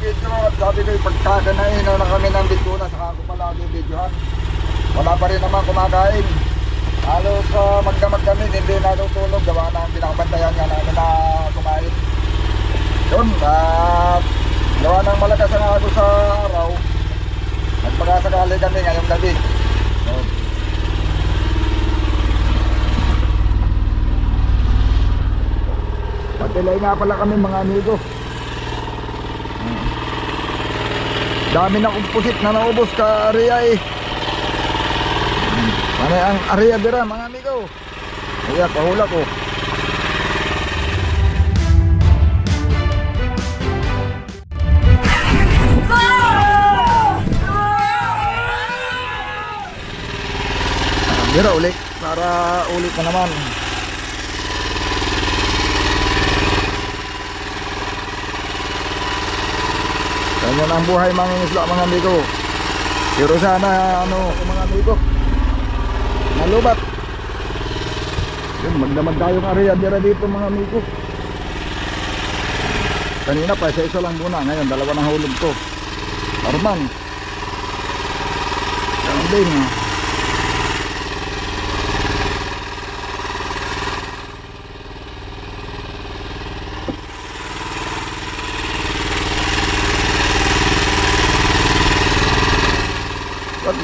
video at sabi ko pagkakanahin na kami ng biguna, saka ako pala videohan. Wala pa rin naman kumakain. Halos magdamag kami, hindi natutulog. Gawa na ang pinakabantayan nga namin na kumain. Yun, gawa ng malakas ang ako sa araw. Nagpagkasakali kami ngayong gabi. Yun. Patilay nga pala kami mga amigo. Dami na kumpusit na naubos ka area eh. Ano ang area dira mga amigo? Kaya pahula ko. Dira ulit para ulit na naman. Ganyan ang buhay mga isla mga amigo. Pero sana mga amigo nalubat. Yun, magdamag tayong area dira dito mga amigo. Kanina pa isa lang muna, ngayon dalawa na hulog to. Arman. Ganun din.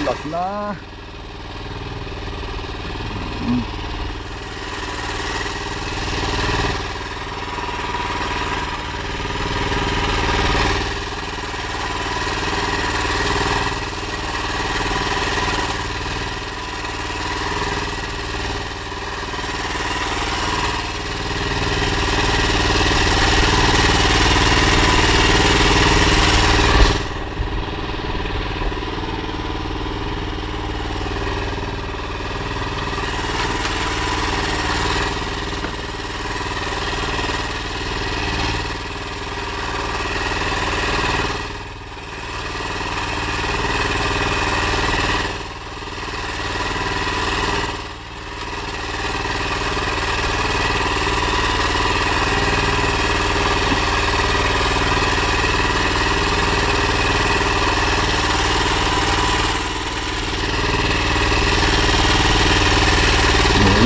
Last na.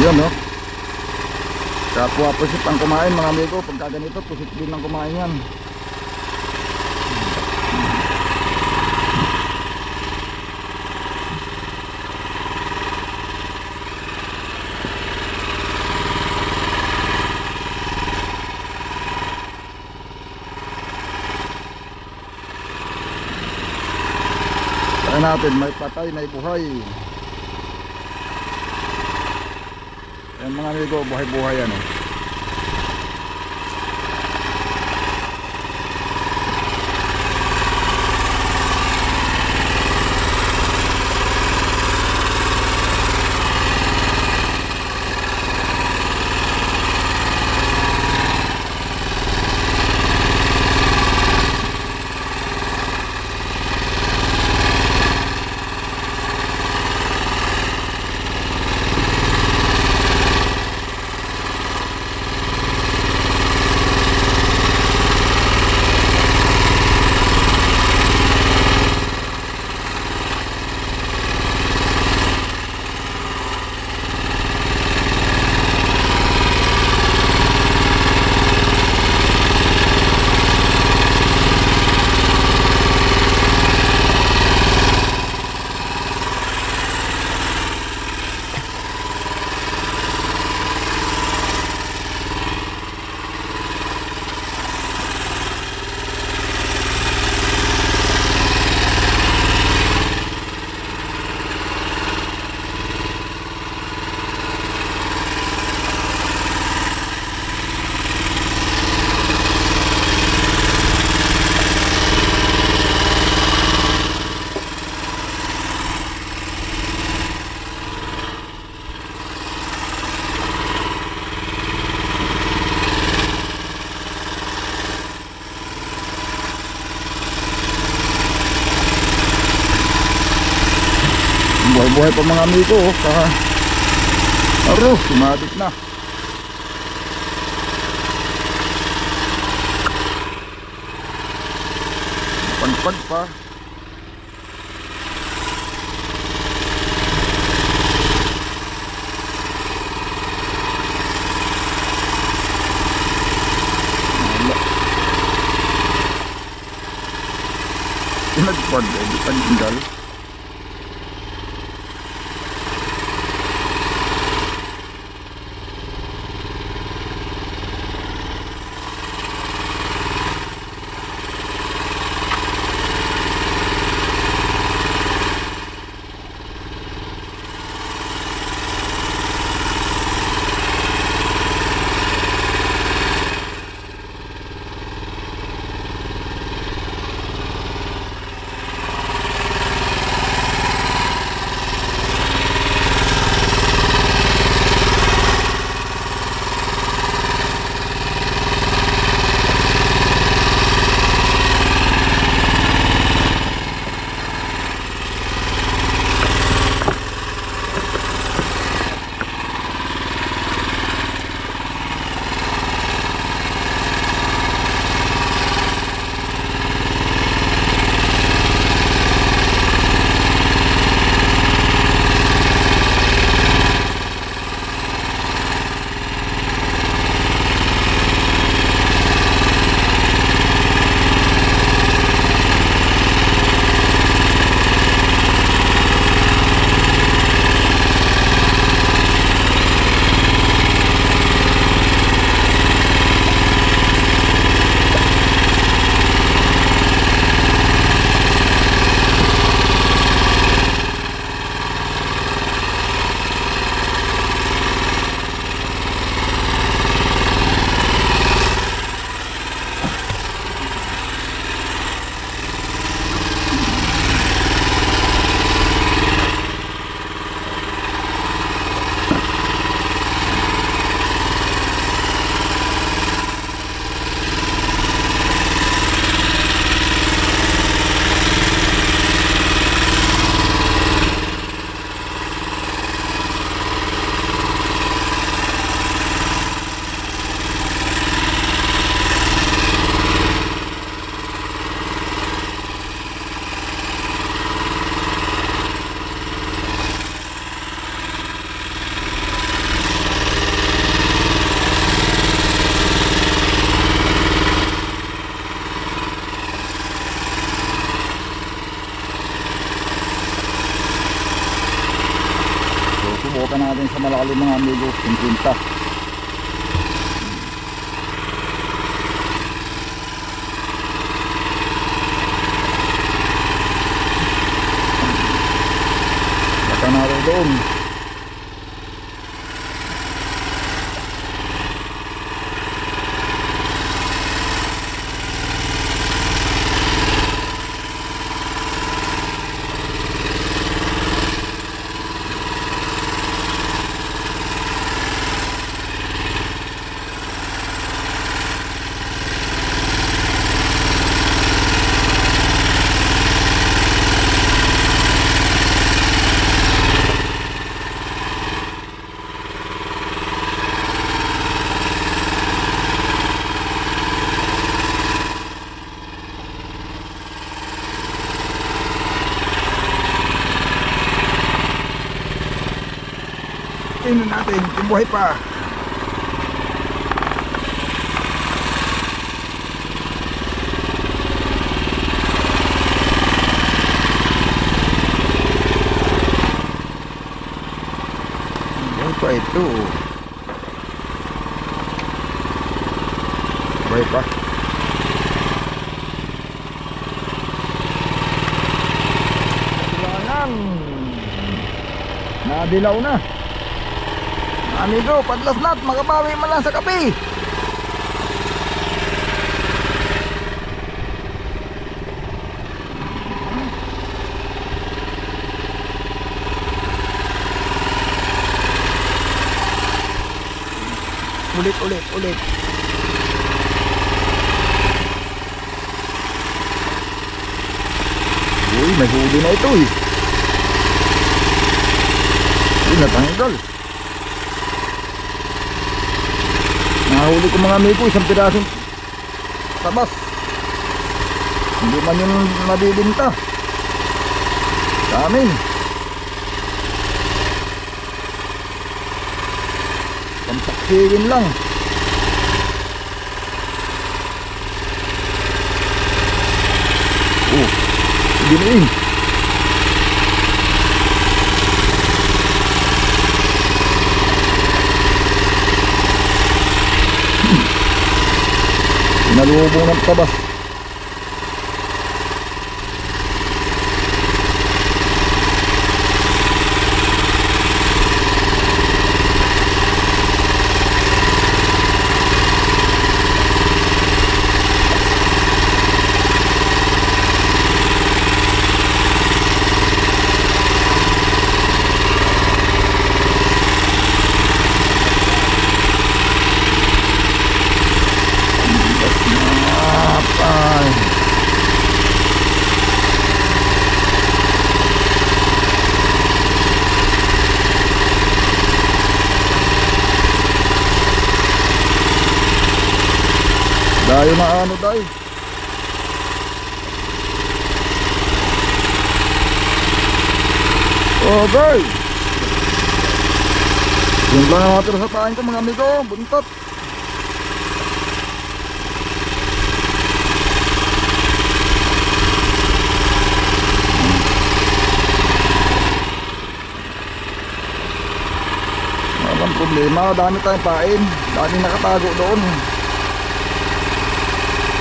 Yun no. Kapwa pusit ang kumain mga amigo. Pagka ganito pusit din ang kumain yan. Kaya natin may patay, may buhay. Yan mga amigo, buhay-buhay yan eh. Buhay-buhay pa mga amigo. Sumadik na. Pagpag pa. Wala. Pinagpag eh, di pagtinggal. Subukan natin sa malalim mga amigo, 50. Baka natin doon. Tingnan natin kung buhay pa. Buhay pa ito. Buhay pa. Kailangan nadilaw na. Amigo, padlas nat, makabawi man lang sa kape. Ulit. Uy, may huli na ito eh. Uy, natanggal. Nahuli ko mga amigo, isang pirasong tabas. Hindi man yung nabibinta. Dami. Pampaksiwin lang. Oh, giniin. Pinalubong ng tabas. Dayo na ano day. Okay. Yung lang natin sa tain ko mga amigo. Buntot. Walang problema. Dami tayong pain. Daming nakatago doon.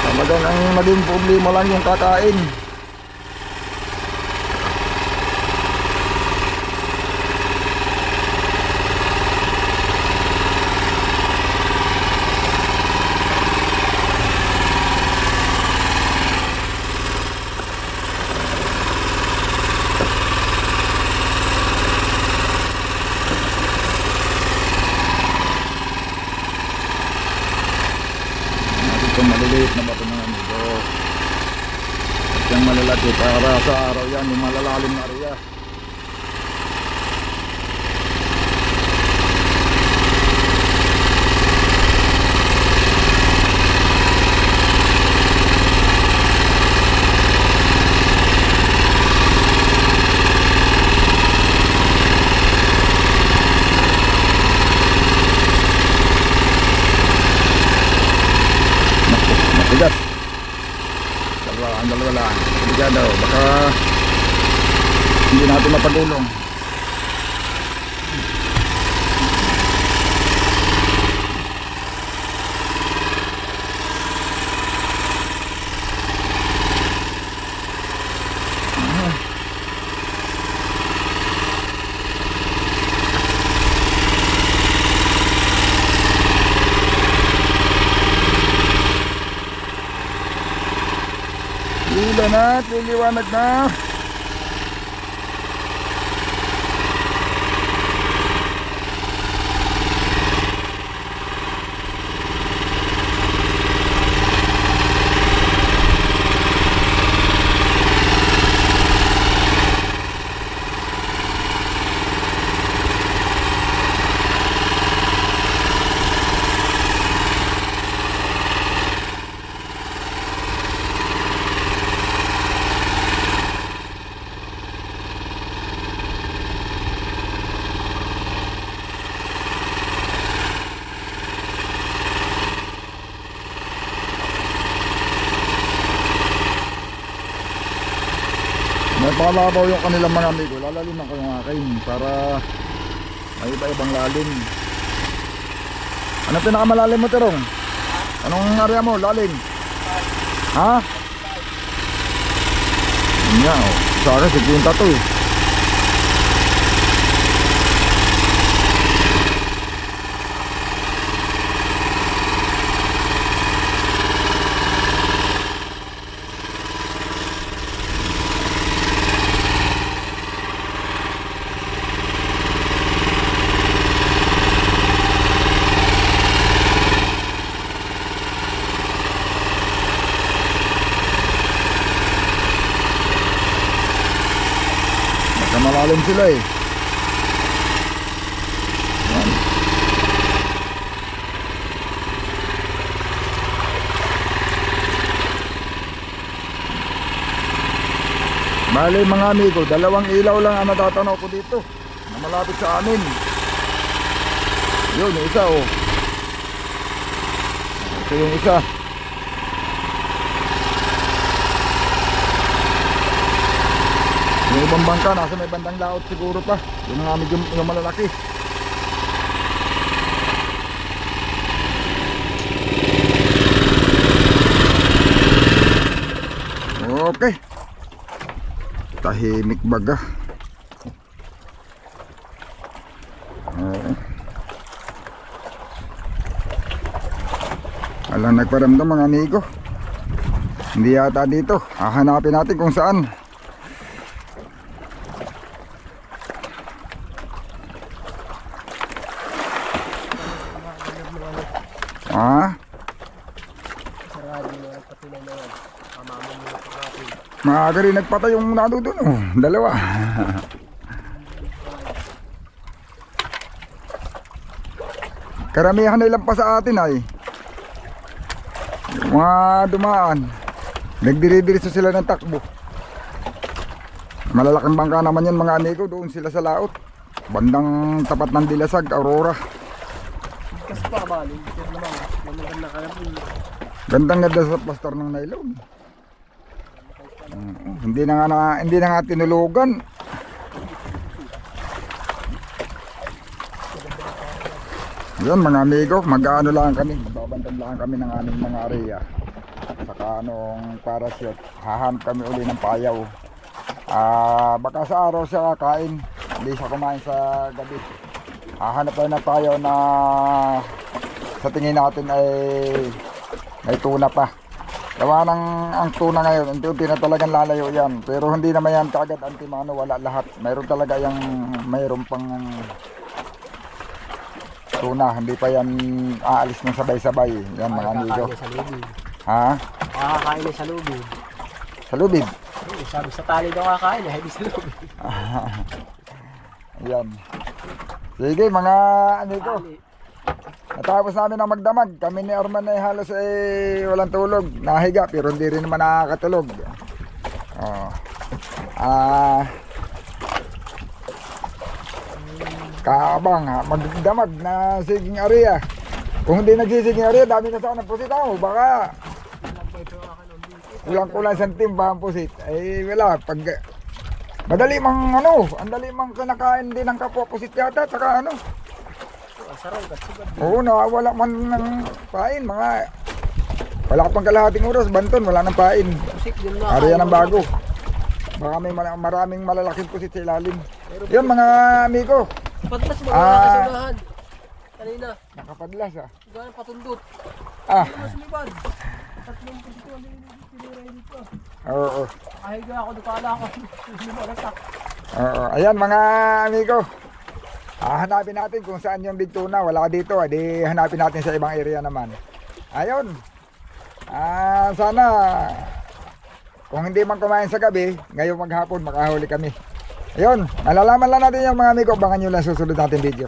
Talagang ang naging problema lang yung kakain. Itong maliliit na bato mga amigo. At yung malalaki para sa araw yan, yung malalalim na area. Matigas. Ang dalawa lang. Delikado. Baka hindi natin mapagulong. Hila na, liliwanag na. May palabaw yung kanilang mga amigo. Lalaliman ko yung akin para may iba-ibang lalim. Ano pinakamalalim mo, Terong? Anong area mo? Lalim? Ha? Yun nga, oh. Sa akin, 50 to eh. Malalim sila eh. Yan. Bale mga amigo, dalawang ilaw lang ang natatanaw ko dito na malapit sa amin. Yun, yung isa oh. Ito yung isa. Yung ibang bangka, nasa may bandang laot siguro pa. Yun ang medyo yung malalaki. Okay. Tahimik baga. Walang nagparamdam mga amigo. Hindi yata dito. Hahanapin natin kung saan. Maaga rin nagpatay yung nado doon oh. Dalawa. Karamihan nilang pa sa atin ay mga dumaan. Nagdiri-diretso sila ng takbo. Malalaking bangka naman yan mga amigo. Doon sila sa laot. Bandang tapat ng Dilasag, Aurora. Gandang ganda sa pastor ng nylon. Hindi na nga tinulugan. Yan mga amigo, mag-ano lang kami, magbabandan lang kami ng aming mga area. Saka anong parachute, hahanap kami uli ng payaw. Baka sa araw siya kain, hindi siya kumain sa gabi. Hahanap tayo ng payaw na sa tingin natin ay may tuna pa. Gawa ng ang tuna ngayon, unti-unti na talagang lalayo yan. Pero hindi naman yan kagad antimano, wala lahat. Mayroon talaga yung mayroon pang tuna, hindi pa yan aalis ng sabay-sabay. Yan mga amigo. Ha? Kakain sa lubid. Sa lubid? Sabi sa tali daw kakain, hindi sa lubid. Yan. Sige mga amigo. Natapos namin ang magdamag. Kami ni Arman ay halos walang tulog. Nahiga pero hindi rin naman nakakatulog. Kaabang ha, magdamag na siging area. Kung hindi nagsisiging area, dami na sana pusit ako. Baka kulang-kulang sa timba ang pusit. Wala. Pag madali mang ang dali mang kinakain din ng kapwa pusit yata. Saka oo, nawawala man ng pain. Wala ka pang kalahating oras, banton, wala nang pain. Area ng bago. Baka may maraming malalaking pusit sa ilalim. Yun mga amigo. Padlas mo sa unahan. Kanina. Nakapadlas Gano'ng patundot. Mas libad. Tatlong pusit yung piniray dito. Oo. Kahiga ako, dukala ako. Oo. Ayan mga amigo. Hanapin natin kung saan yung big tuna. Wala dito. Di hanapin natin sa ibang area naman. Ayun. Sana kung hindi man kumain sa gabi, ngayong maghapon makahuli kami. Ayun. Malalaman lang natin yung mga amigo. Abangan nyo lang susunod natin video.